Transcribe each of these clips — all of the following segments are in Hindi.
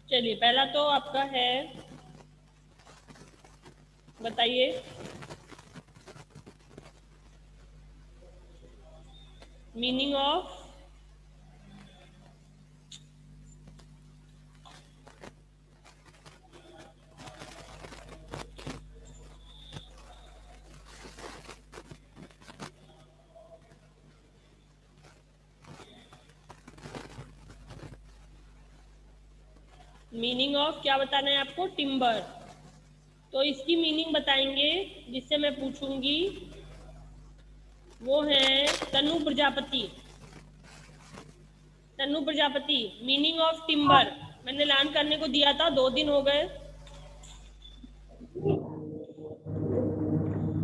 चलिए पहला तो आपका है, बताइए मीनिंग ऑफ क्या बताना है आपको? टिम्बर। तो इसकी मीनिंग बताएंगे जिससे मैं पूछूंगी, वो है तनु प्रजापति। तनु प्रजापति, मीनिंग ऑफ टिम्बर। मैंने लर्न करने को दिया था, 2 दिन हो गए।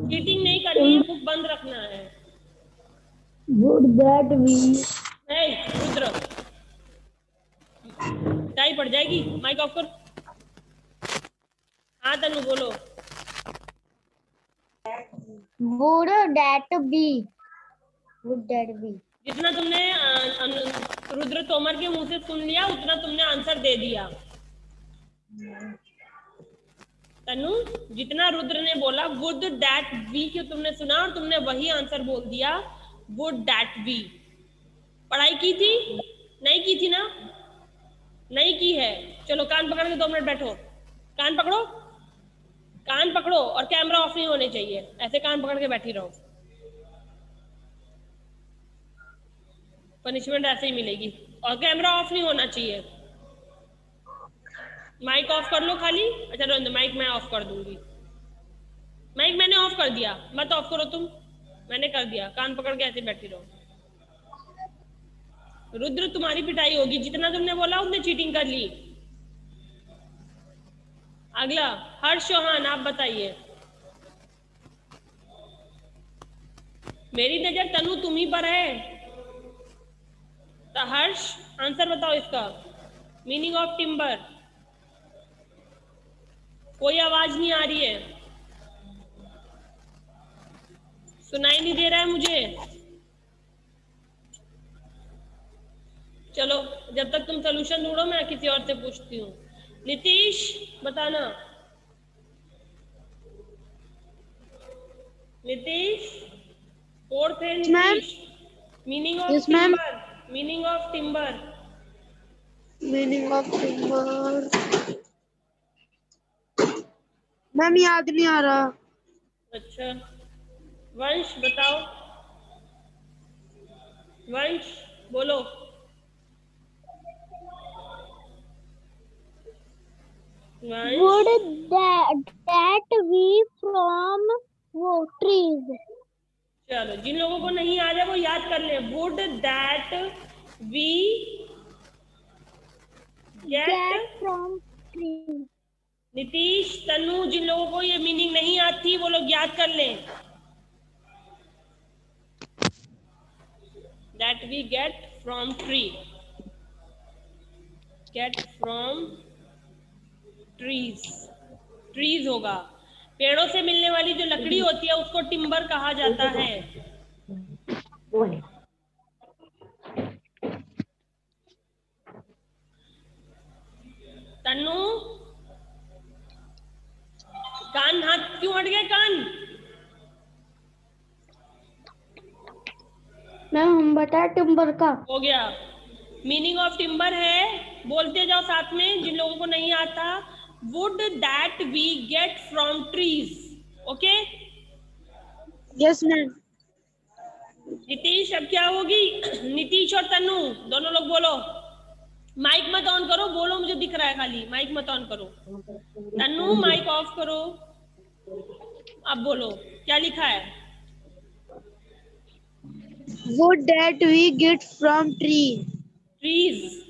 चीटिंग नहीं करनी है, बुक बंद रखना है। Would that be? Rudra, tie पड़ जाएगी, माइक ऑफ कर। हाँ तनु बोलो। Would that be? Would that be? जितना तुमने रुद्र तोमर के मुंह से सुन लिया उतना तुमने आंसर दे दिया। तनु, जितना रुद्र ने बोला वुड दैट बी क्यों तुमने सुना और तुमने वही आंसर बोल दिया, वुड दैट बी। पढ़ाई की थी? नहीं की थी ना? नहीं की है। चलो कान पकड़ के 2 मिनट बैठो। कान पकड़ो, कान पकड़ो, और कैमरा ऑफ नहीं होने चाहिए, ऐसे कान पकड़ के बैठी रहो। पनिशमेंट ऐसे ही मिलेगी, और कैमरा ऑफ नहीं होना चाहिए। माइक ऑफ कर लो खाली। अच्छा रोहिंद्र, माइक मैं ऑफ कर दूंगी। माइक मैंने ऑफ कर दिया, मत ऑफ करो तुम। मैंने कर दिया, कान पकड़ के ऐसे बैठी रहो। रुद्र तुम्हारी पिटाई होगी, जितना तुमने बोला उतने चीटिंग कर ली। अगला हर्ष चौहान, आप बताइए। मेरी नजर तनु तुम ही पर है। तो हर्ष आंसर बताओ इसका, मीनिंग ऑफ टिम्बर। कोई आवाज नहीं आ रही है, सुनाई नहीं दे रहा है मुझे। चलो जब तक तुम सोल्यूशन ढूंढो मैं किसी और से पूछती हूँ। नीतीश बताना। नीतीश, 4th है Nitish. Meaning of timber. Meaning of timber. Meaning of timber ma'am याद नहीं आ रहा। अच्छा वंश बताओ, वंश बोलो। Would that be from trees? चलो जिन लोगों को नहीं आ रहा वो याद कर ले। Wood that we get from trees. Nitish, Tanu, जिन लोगों को ये मीनिंग नहीं आती वो लोग याद कर लें। That we get from tree. Get from trees. Trees होगा। पेड़ों से मिलने वाली जो लकड़ी होती है उसको टिम्बर कहा जाता है। तनु, कान हाथ क्यों हट गए? कान मैम हम बताए टिम्बर का हो गया। मीनिंग ऑफ टिम्बर है, बोलते जाओ साथ में जिन लोगों को नहीं आता। Wood that we get from trees. Okay yes ma'am. Nitish, अब क्या होगी? नीतीश और तनु दोनों लोग बोलो। माइक मत ऑन करो, बोलो, मुझे दिख रहा है खाली, माइक मत ऑन करो। तनु माइक ऑफ करो, अब बोलो क्या लिखा है। Wood that we get from trees.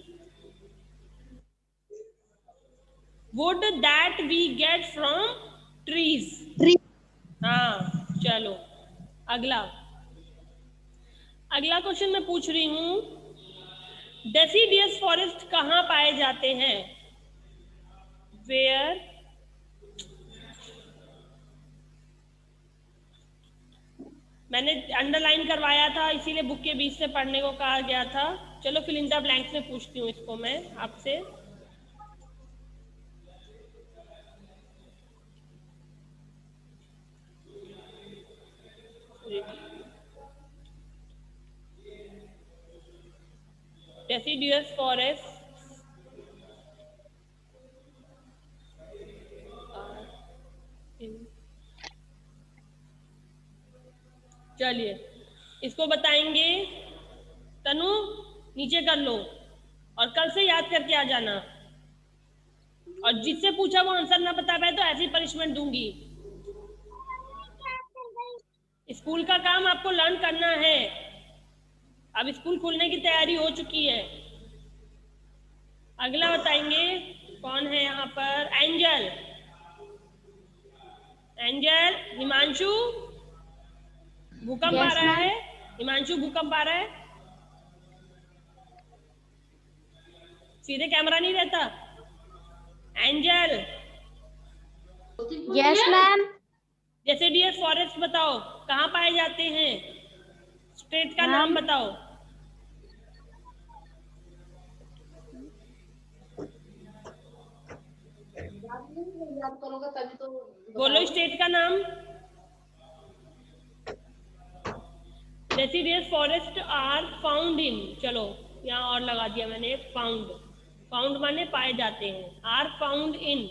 Wood that we get from trees. Tree. हाँ चलो अगला। अगला क्वेश्चन मैं पूछ रही हूं, डेसिडियस फॉरेस्ट कहाँ पाए जाते हैं? वेयर मैंने अंडरलाइन करवाया था, इसीलिए बुक के बीच से पढ़ने को कहा गया था। चलो फिल इन द ब्लैंक्स में पूछती हूँ इसको मैं आपसे। deciduous forests चलिए इसको बताएंगे। तनु नीचे कर लो और कल से याद करके आ जाना, और जिससे पूछा वो आंसर ना बता पाए तो ऐसी पनिशमेंट दूंगी। स्कूल का काम आपको लर्न करना है। अब स्कूल खुलने की तैयारी हो चुकी है। अगला बताएंगे कौन है यहाँ पर। एंजल, एंजल, हिमांशु भूकंप आ Yes, रहा ma'am. है। हिमांशु भूकंप आ रहा है। सीधे कैमरा नहीं रहता। Angel, Yes, ma'am. जैसे डियर फॉरेस्ट बताओ कहाँ पाए जाते हैं, स्टेट का नाम मैम। बताओ। बोलो स्टेट का नाम। Deciduous forest are found in, चलो यहाँ और लगा दिया मैंने फाउंड। फाउंड माने पाए जाते हैं, आर फाउंड इन।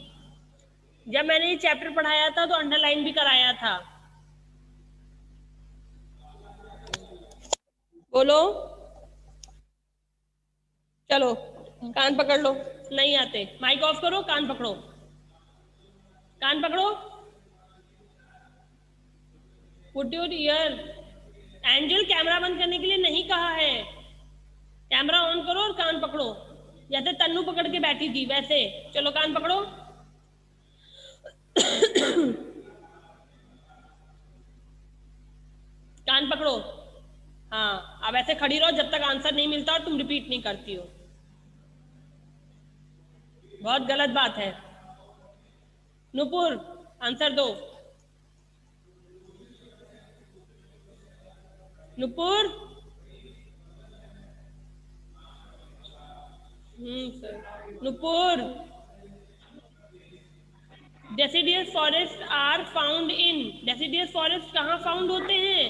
जब मैंने ये चैप्टर पढ़ाया था तो अंडरलाइन भी कराया था। बोलो, चलो कान पकड़ लो। नहीं आते माइक ऑफ करो, कान पकड़ो, कान पकड़ो। Put your year. Angel camera बंद करने के लिए नहीं कहा है, कैमरा ऑन करो और कान पकड़ो, जैसे तन्नू पकड़ के बैठी थी वैसे। चलो कान पकड़ो। कान पकड़ो। हाँ अब ऐसे खड़ी रहो जब तक आंसर नहीं मिलता और तुम रिपीट नहीं करती हो। बहुत गलत बात है। नुपुर आंसर दो। Nupur, sir Nupur. Deciduous forest are found in, deciduous forest कहाँ फाउंड होते हैं?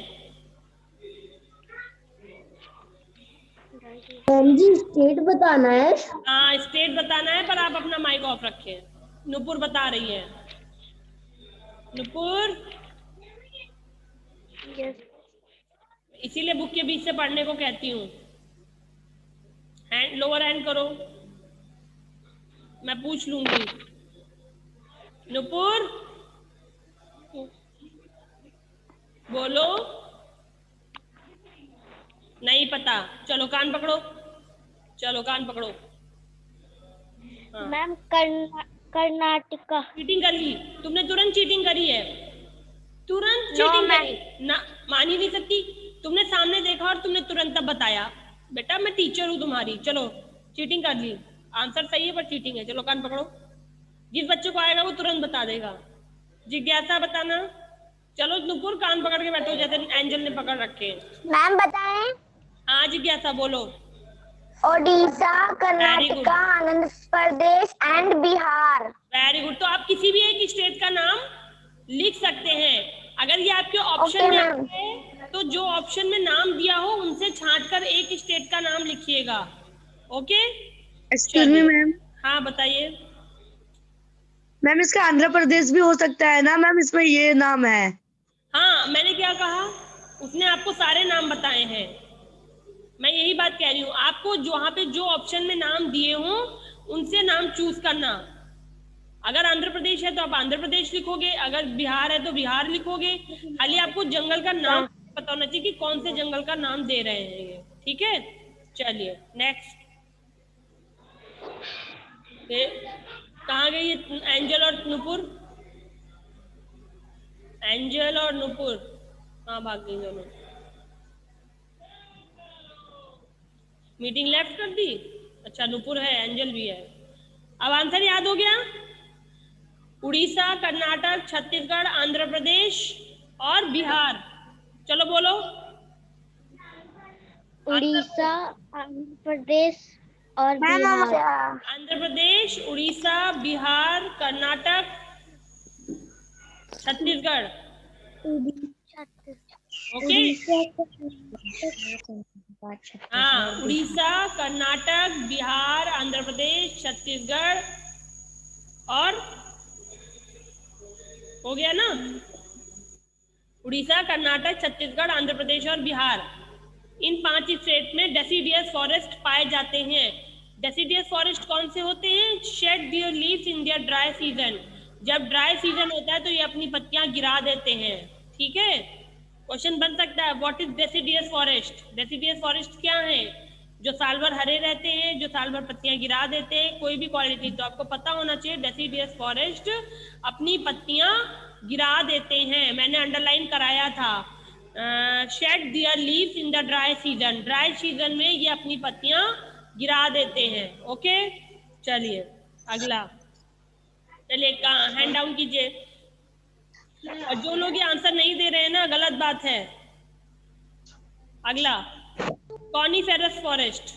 मैम जी स्टेट बताना है। हाँ स्टेट बताना है, पर आप अपना माइक ऑफ रखें। नुपुर बता रही है। नुपुर, इसीलिए बुक के बीच से पढ़ने को कहती हूँ। हैंड लोअर हैंड करो, मैं पूछ लूंगी। नुपुर बोलो। नहीं पता, चलो कान पकड़ो, चलो कान पकड़ो। हाँ। मैम कर्नाटका। चीटिंग कर ली तुमने, तुरंत चीटिंग करी है, तुरंत चीटिंग करी ना, मान ही नहीं सकती। तुमने सामने देखा और तुमने तुरंत तब बताया। बेटा मैं टीचर हूँ तुम्हारी। चलो चीटिंग कर ली, आंसर सही है पर चीटिंग है। चलो कान पकड़ो, जिस बच्चे को आएगा वो तुरंत बता देगा। जिज्ञासा बताना। चलो नुपुर कान पकड़ के बैठो जैसे एंजल ने पकड़ रखे। मैम बताएं। हाँ जिज्ञासा बोलो। Odisha, Karnataka, Andhra Pradesh and Bihar. Very good. तो आप किसी भी एक स्टेट का नाम लिख सकते हैं। अगर ये आपके ऑप्शन में है तो जो ऑप्शन में नाम दिया हो उनसे छांटकर एक स्टेट का नाम लिखिएगा। Okay excuse me ma'am. हाँ बताइए। मैम इसका आंध्र प्रदेश भी हो सकता है ना मैम, इसमें ये नाम है। हाँ मैंने क्या कहा, उसने आपको सारे नाम बताए हैं। मैं यही बात कह रही हूँ आपको, जो वहां पे जो ऑप्शन में नाम दिए हों उनसे नाम चूज करना। अगर आंध्र प्रदेश है तो आप आंध्र प्रदेश लिखोगे, अगर बिहार है तो बिहार लिखोगे। खाली आपको जंगल का नाम पता होना चाहिए कि कौन से जंगल का नाम दे रहे हैं ये। ठीक है चलिए नेक्स्ट। कहाँ गई एंजल और नुपुर? एंजल और नुपुर हाँ भाग गई दोनों। मीटिंग लेफ्ट कर दी। अच्छा नुपुर है, एंजल भी है। अब आंसर याद हो गया? उड़ीसा, कर्नाटक, छत्तीसगढ़, आंध्र प्रदेश और बिहार। चलो बोलो। उड़ीसा, आंध्र प्रदेश और बिहार। आंध्र प्रदेश, उड़ीसा, बिहार, कर्नाटक, छत्तीसगढ़। ओके हाँ, उड़ीसा, कर्नाटक, बिहार, आंध्र प्रदेश, छत्तीसगढ़ और हो गया ना, उड़ीसा, कर्नाटक, छत्तीसगढ़, आंध्र प्रदेश और बिहार, इन 5 स्टेट में डेसिडियस फॉरेस्ट पाए जाते हैं। डेसिडियस फॉरेस्ट कौन से होते हैं? Shade there leaves in their dry season. जब ड्राई सीजन होता है तो ये अपनी पत्तियां गिरा देते हैं। ठीक है, क्वेश्चन बन सकता है what is deciduous forest. Deciduous forest क्या है? जो साल भर हरे रहते हैं, जो साल भर पत्तियां गिरा देते हैं, कोई भी क्वालिटी तो आपको पता होना चाहिए। डेसिडियस फॉरेस्ट अपनी पत्तियां गिरा देते हैं, मैंने अंडरलाइन कराया था। Shade there leaves in the dry season, dry season में ये अपनी पत्तियां गिरा देते हैं। ओके, चलिए अगला, चलिए हैंड डाउन कीजिए। और जो लोग ये आंसर नहीं दे रहे हैं ना, गलत बात है। अगला, कॉनिफेरस फॉरेस्ट।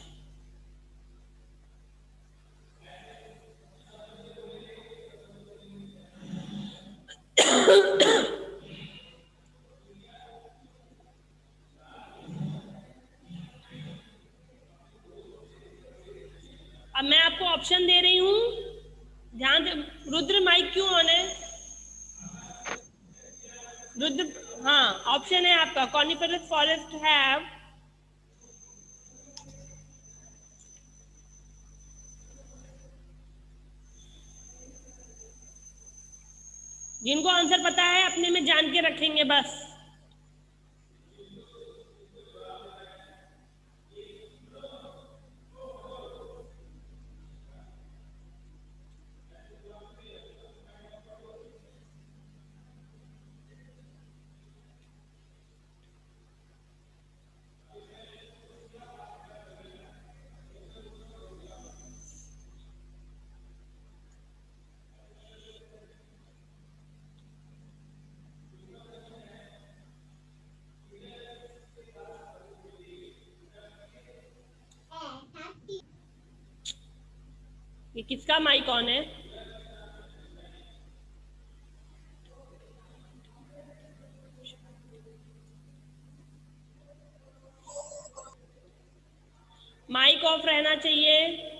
अब मैं आपको ऑप्शन दे रही हूं, ध्यान से। रुद्र माइक क्यों ऑन है? रुद्र, हाँ, ऑप्शन है आपका, कॉनिफेरस फॉरेस्ट हैव, जिनको आंसर पता है अपने में जान के रखेंगे बस। ये किसका माइक ऑन है? माइक ऑफ रहना चाहिए।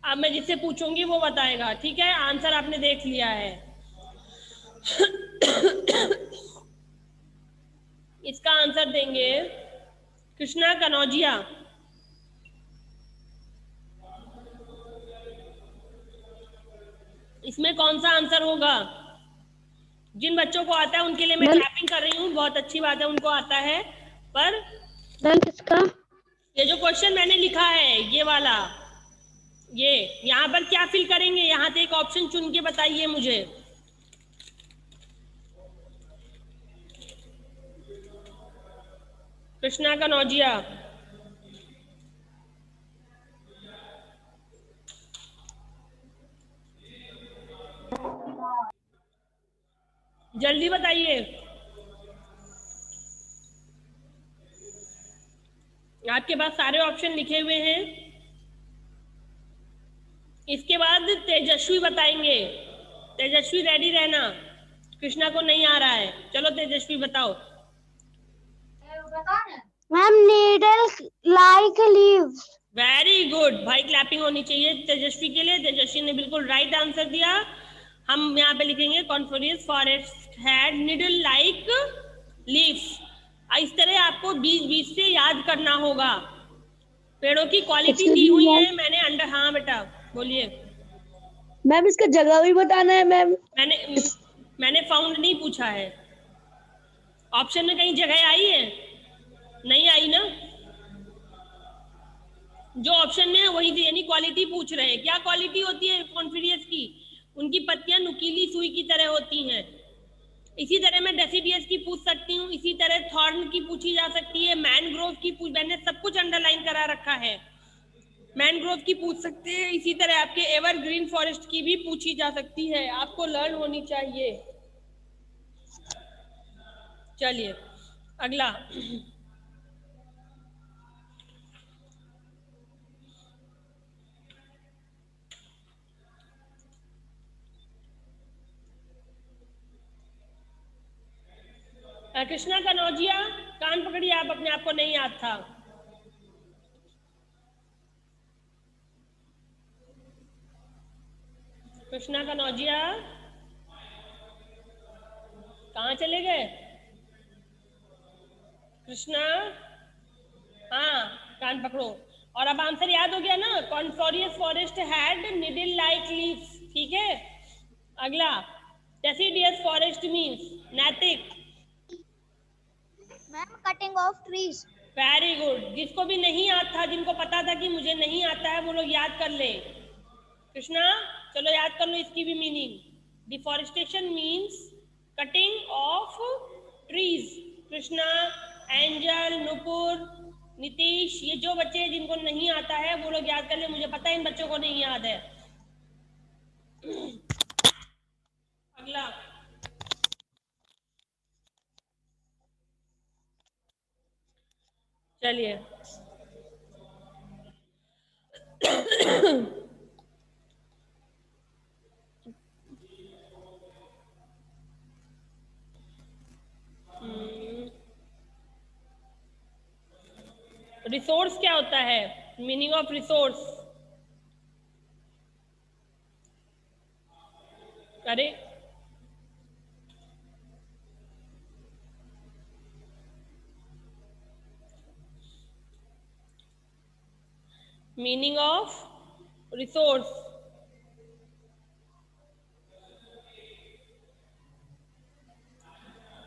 अब मैं जिससे पूछूंगी वो बताएगा, ठीक है? आंसर आपने देख लिया है। इसका आंसर देंगे कृष्णा कनौजिया। इसमें कौन सा आंसर होगा? जिन बच्चों को आता है उनके लिए मैं क्लैपिंग कर रही हूँ, बहुत अच्छी बात है, उनको आता है। पर किसका? ये जो क्वेश्चन मैंने लिखा है, ये वाला, ये यहाँ पर क्या फिल करेंगे? यहाँ से एक ऑप्शन चुन के बताइए मुझे। कृष्णा कनौजिया, जल्दी बताइए। आपके पास सारे ऑप्शन लिखे हुए हैं। इसके बाद तेजस्वी बताएंगे। तेजस्वी रेडी रहना, कृष्णा को नहीं आ रहा है। चलो तेजस्वी बताओ। Ma'am, needle like leaves. Very good भाई, क्लैपिंग होनी चाहिए तेजस्वी के लिए। तेजस्वी ने बिल्कुल राइट आंसर दिया। हम यहाँ पे लिखेंगे coniferous forest had needle like leaves. इस तरह आपको बीच से याद करना होगा। पेड़ों की क्वालिटी दी हुई है मैंने अंडर। हाँ बेटा बोलिए। मैम इसका जगह भी बताना है मैम। मैंने फाउंड नहीं पूछा है। ऑप्शन में कहीं जगह आई है? नहीं आई ना। जो ऑप्शन में है वही थी, यानी क्वालिटी पूछ रहे हैं। क्या क्वालिटी होती है कॉन्फिडियस की? उनकी पत्तियां नुकीली सुई की तरह होती हैं। इसी तरह मैं डेसिडियस की पूछ सकती हूँ, इसी तरह थॉर्न की पूछी जा सकती है, मैनग्रोव की मैंने सब कुछ अंडरलाइन करा रखा है। मैनग्रोव की पूछ सकते हैं, इसी तरह आपके एवरग्रीन फॉरेस्ट की भी पूछी जा सकती है, आपको लर्न होनी चाहिए। चलिए अगला। कृष्णा कनौजिया, कान पकड़िए, आप अपने आप को नहीं याद था। कृष्णा कनौजिया कहाँ चले गए? कृष्णा, हाँ कान पकड़ो। और अब आंसर याद हो गया ना, coniferous forest had needle like leaves. ठीक है, अगला। डेसिडियस फॉरेस्ट मींस नैतिक। Ma'am cutting of trees. Very good. जिसको भी नहीं याद था, जिनको पता था कि मुझे नहीं आता है, वो लोग याद कर ले। कृष्णा चलो याद कर लो इसकी भी meaning. Deforestation means cutting of trees. Krishna, angel, Nupur, Nitish, ये जो बच्चे हैं जिनको नहीं आता है वो लोग याद कर ले, मुझे पता है इन बच्चों को नहीं याद है। अगला। चलिए रिसोर्स क्या होता है? Meaning of resource. अरे meaning of resource.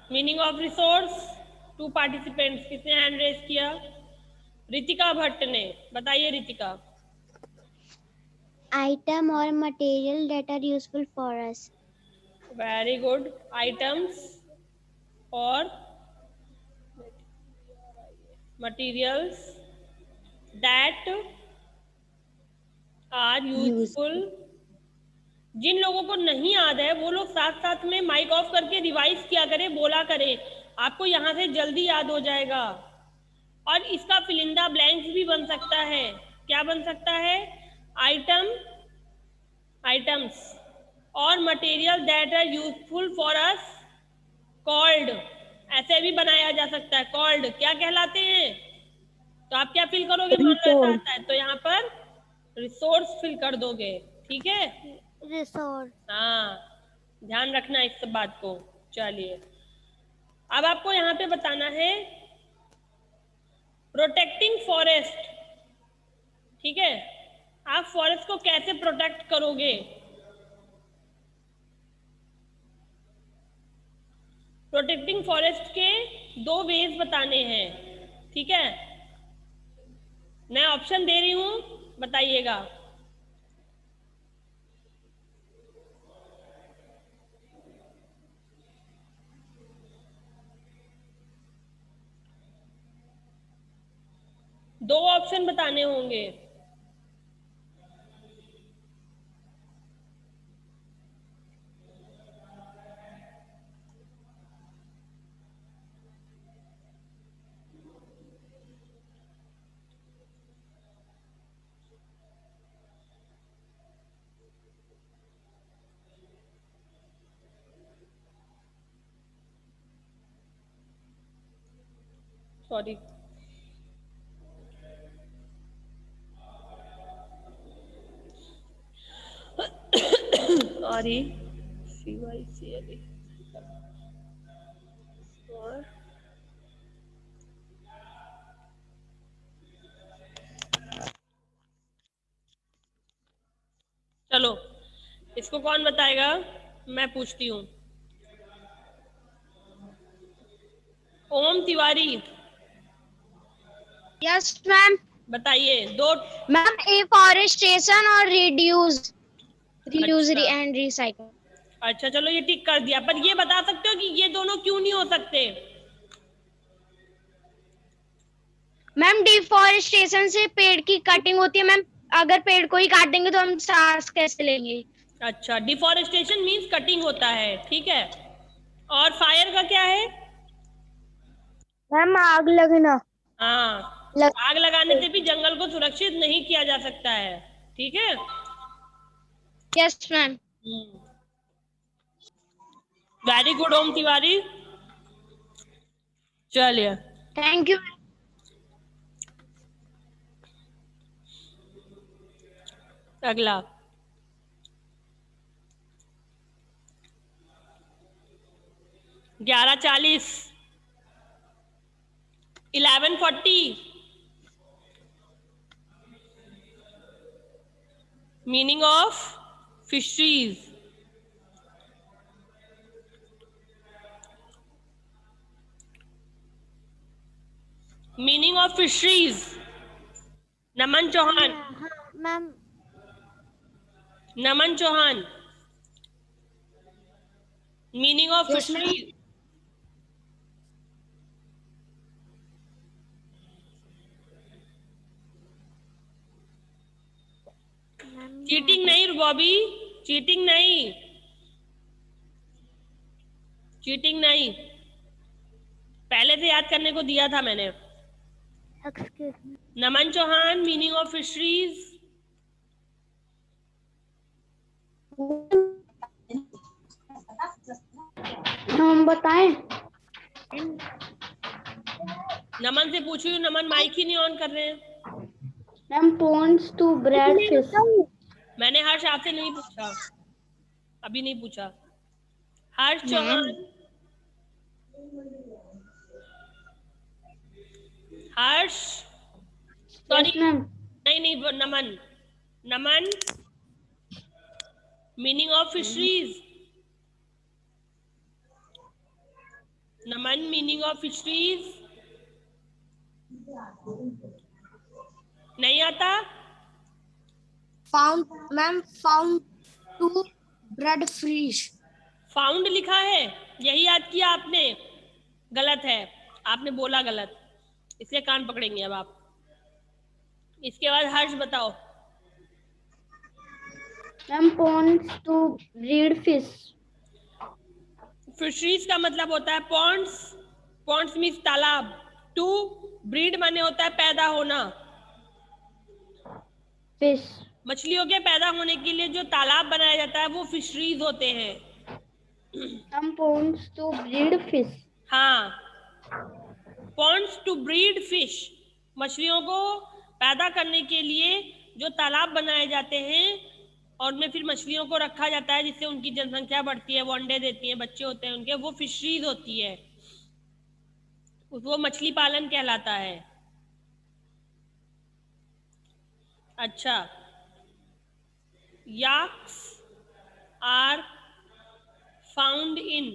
Meaning of resource. 2 participants, किसने हैंड रेज किया? रितिका भट्ट ने। बताइए Ritika. Item or material that are useful for us. Very good. Items और मटीरियल्स दैट आर यूजफुल। जिन लोगों को नहीं याद है वो लोग साथ साथ में माइक ऑफ करके रिवाइज किया करें, बोला करें, आपको यहाँ से जल्दी याद हो जाएगा। और इसका फिलिंदा ब्लैंक्स भी बन सकता है। क्या बन सकता है? आइटम, आइटम्स और material that are useful for us called. ऐसे भी बनाया जा सकता है। कॉल्ड क्या कहलाते हैं? तो आप क्या फिल करोगे? मान लो ऐसा आता है तो यहाँ पर रिसोर्स फिल कर दोगे। ठीक है, Resource. हाँ ध्यान रखना इस सब बात को। चलिए अब आपको यहाँ पे बताना है प्रोटेक्टिंग फॉरेस्ट। ठीक है, आप फॉरेस्ट को कैसे प्रोटेक्ट करोगे? प्रोटेक्टिंग फॉरेस्ट के 2 वेज बताने हैं। ठीक है, मैं ऑप्शन दे रही हूं, बताइएगा। दो ऑप्शन बताने होंगे। सॉरी, सॉरी, CYCLE और चलो इसको कौन बताएगा? मैं पूछती हूँ। ओम तिवारी Yes, ma'am. बताइए। दो। Ma'am, afforestation or reduce अच्छा and recycle. अच्छा, चलो ये टिक कर दिया, पर ये बता सकते हो कि ये दोनों क्यों नहीं हो सकते? मैम डिफॉरेस्टेशन से पेड़ की कटिंग होती है मैम, अगर पेड़ को ही काट देंगे तो हम सांस कैसे लेंगे? अच्छा, डिफॉरेस्टेशन मीन्स कटिंग होता है, ठीक है। और फायर का क्या है? मैम आग लगना। हाँ, आग लगाने से भी जंगल को सुरक्षित नहीं किया जा सकता है, ठीक है। Yes ma'am. Very good Om Tiwari. चलिए थैंक यू। अगला। 11:40, 11:40, meaning of fisheries. Meaning of fisheries, Naman Chauhan. Ma'am Naman Chauhan, meaning of fisheries. Cheating नहीं बॉबी, चीटिंग नहीं, चीटिंग नहीं, पहले से याद करने को दिया था मैंने। नमन चौहान, मीनिंग ऑफ फिशरीज। हम बताएं? नमन से पूछू, नमन माइक ही नहीं ऑन कर रहे हैं। Ma'am ponds to bread fish. मैंने हर्ष आपसे नहीं पूछा, अभी नहीं पूछा। हर्ष चौहान, हर्ष, सॉरी नहीं नहीं, Naman, Naman, meaning of fisheries. Naman, meaning of fisheries नहीं आता। Found ma'am, found to bread fish. Found लिखा है, यही याद किया आपने, गलत है, आपने बोला गलत, इसलिए कान पकड़ेंगे अब आप। इसके बाद हर्ष बताओ। Ma'am ponds to breed fish. Fisheries का मतलब होता है पॉन्ड्स, पॉन्ड्स मीन्स तालाब, टू ब्रीड माने होता है पैदा होना, फिश। मछलियों के पैदा होने के लिए जो तालाब बनाया जाता है वो फिशरीज होते हैं। Ma'am ponds to breed fish. हाँ, पॉन्ड्स टू ब्रीड फिश, मछलियों को पैदा करने के लिए जो तालाब बनाए जाते हैं और उनमें फिर मछलियों को रखा जाता है जिससे उनकी जनसंख्या बढ़ती है, वो अंडे देती हैं, बच्चे होते हैं उनके, वो फिशरीज होती है, वो मछली पालन कहलाता है। अच्छा, याक्स आर फाउंड इन,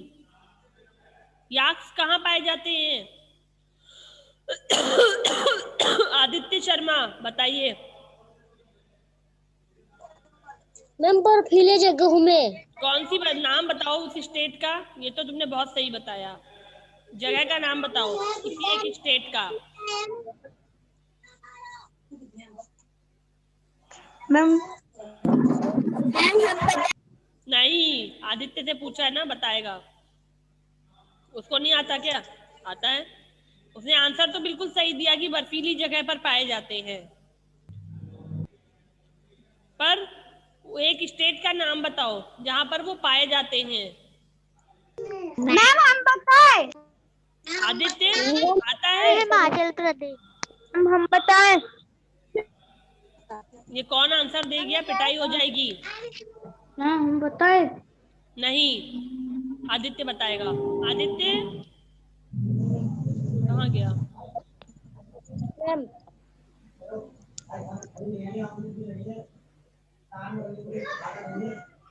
याक्स कहाँ पाए जाते हैं? आदित्य शर्मा बताइए। मैम बर्फीले जगहों में। कौन सी नाम बताओ उस स्टेट का, ये तो तुमने बहुत सही बताया, जगह का नाम बताओ किसी एक स्टेट का। मैम नहीं, आदित्य से पूछा है ना, बताएगा, उसको नहीं आता क्या? आता है, उसने आंसर तो बिल्कुल सही दिया कि बर्फीली जगह पर पाए जाते हैं, पर एक स्टेट का नाम बताओ जहां पर वो पाए जाते हैं। मैम हम बताएं? आदित्य आता है? हिमाचल प्रदेश। हम बताएं? ये कौन आंसर दे गया, पिटाई हो जाएगी। मैम हम बताएं? नहीं, आदित्य बताएगा। आदित्य कहाँ गया? मैम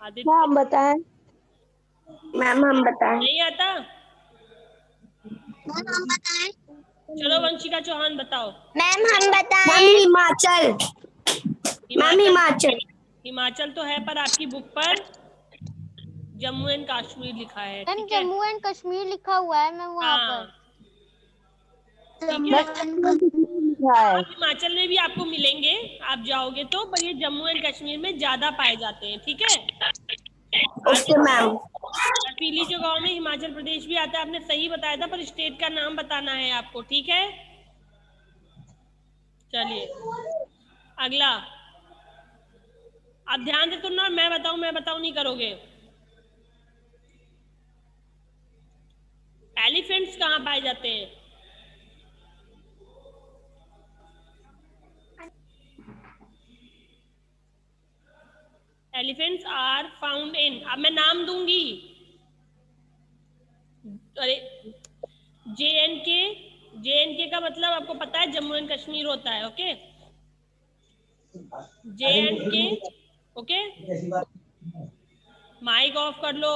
आदित्य हम बताएं? मैम हम बताएं? नहीं आता। हम बताएं? चलो वंशिका चौहान बताओ। मैम हम बताएं? मैम हिमाचल। मैम हिमाचल। हिमाचल तो है, पर आपकी बुक पर जम्मू एंड कश्मीर लिखा है, मैम ठीक है? जम्मू एंड कश्मीर लिखा हुआ है मैम वहाँ पर। ठीक है। लिखा है। हिमाचल में भी आपको मिलेंगे, आप जाओगे तो, पर ये जम्मू एंड कश्मीर में ज्यादा पाए जाते हैं, ठीक है। Okay ma'am. बर्फीली जगहों में हिमाचल प्रदेश भी आता है, आपने सही बताया था, पर स्टेट का नाम बताना है आपको, ठीक है। चलिए अगला, आप ध्यान से सुनना, मैं बताऊं नहीं करोगे। एलिफेंट्स कहाँ पाए जाते हैं? एलिफेंट्स आर फाउंड इन, अब मैं नाम दूंगी, अरे जे एंड के का मतलब आपको पता है जम्मू एंड कश्मीर होता है, ओके। जे एंड के, ओके। माइक ऑफ कर लो।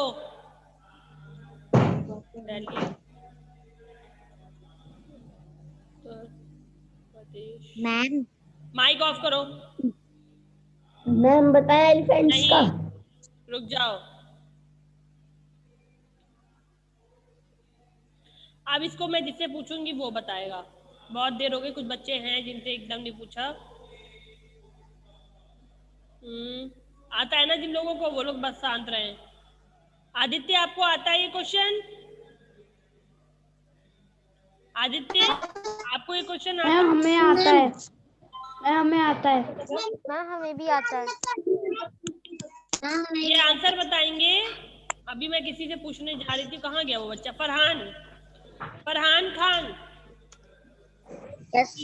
मैम माइक ऑफ करो। मैम बताया एलिफेंट्स का। नहीं, रुक जाओ। अब इसको मैं जिससे पूछूंगी वो बताएगा। बहुत देर हो गई, कुछ बच्चे हैं जिनसे एकदम नहीं पूछा। आता है ना जिन लोगों को, वो लोग बस शांत रहे। आदित्य, आपको आता है ये क्वेश्चन? आदित्य, आपको ये क्वेश्चन आता है? हमें आता है मैम, हमें आता है मैम, हमें भी आता है। ये आंसर बताएंगे। अभी मैं किसी से पूछने जा रही थी, कहाँ गया वो बच्चा? Farhan Khan. Yes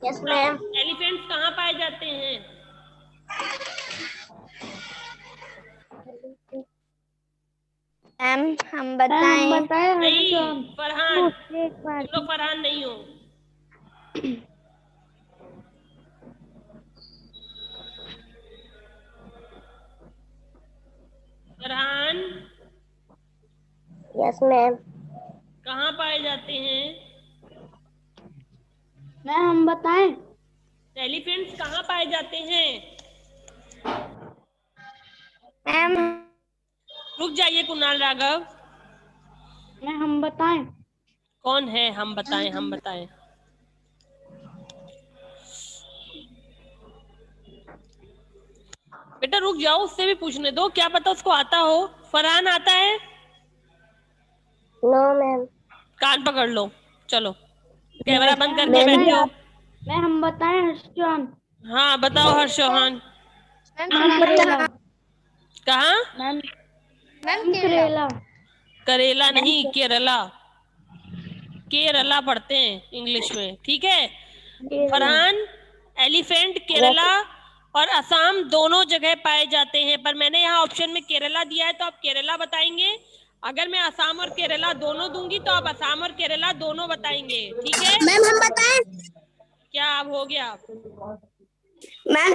yes ma'am. Elephants कहाँ पाए जाते हैं? मैम हम बताएं। नहीं, फरहान, तुम लोग फरहान नहीं हो। Farhan, yes ma'am. कहाँ पाए जाते हैं? मैम हम बताएं। एलिफेंट्स कहाँ पाए जाते हैं? मैम रुक जाइए कुणाल राघव। मैम हम बताएं। कौन है हम बताएं? बेटा रुक जाओ, उससे भी पूछने दो, क्या पता उसको आता हो। फरहान आता है? No ma'am. कान पकड़ लो, चलो कैमरा बंद करके बैठो। मैम हम बताएं हर्षचौहान। हाँ बताओ हर्ष चौहान। कहाँ? मैम करेला। करेला नहीं, केरला। केरला पढ़ते हैं इंग्लिश में, ठीक है। फरहान, एलिफेंट केरला और असम दोनों जगह पाए जाते हैं, पर मैंने यहाँ ऑप्शन में केरला दिया है तो आप केरला बताएंगे। अगर मैं असम और केरला दोनों दूंगी तो आप असम और केरला दोनों बताएंगे, ठीक है। मैम हम बताएं। क्या अब हो गया? मैम